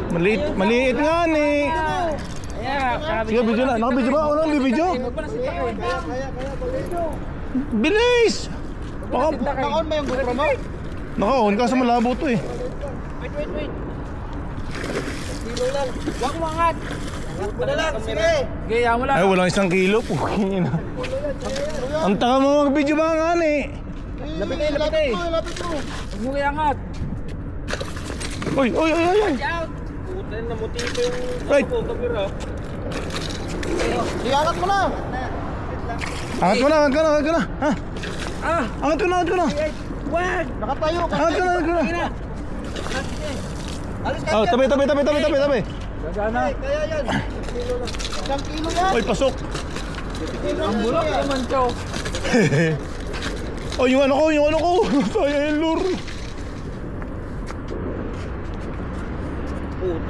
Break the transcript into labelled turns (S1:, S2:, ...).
S1: Maliit nga ni. Sige, video na. Naka-video ba? Walang bibidyo. Bilis!
S2: Naka-on ba yung GoPro mo?
S1: Naka-on, kaso malabo to eh.
S2: Wait. Kilo lang. Huwag mo angat. Angat mo na lang, sige. Gaya mo lang.
S1: Ay, walang 1 kilo. Pukin na. Ang taka mo mag-video ba nga ni?
S2: Lapit eh. Huwag mo kaya angat.
S1: Uy.
S2: Puta, namuti ko yung
S1: Right.
S2: camera. Sige, angat mo na.
S1: Angat ko na. Ha? Angat ko na.
S2: Wag! Nakatayo ka.
S1: Angat ko na.
S2: Alis ka.
S1: Oh, tabi.
S2: Gagana. Kaya yan. 1 kilo yan.
S1: Uy, pasok.
S2: Ang bulak naman siya.
S1: Oh, yung ano ko. Ay, lure.
S2: Puta.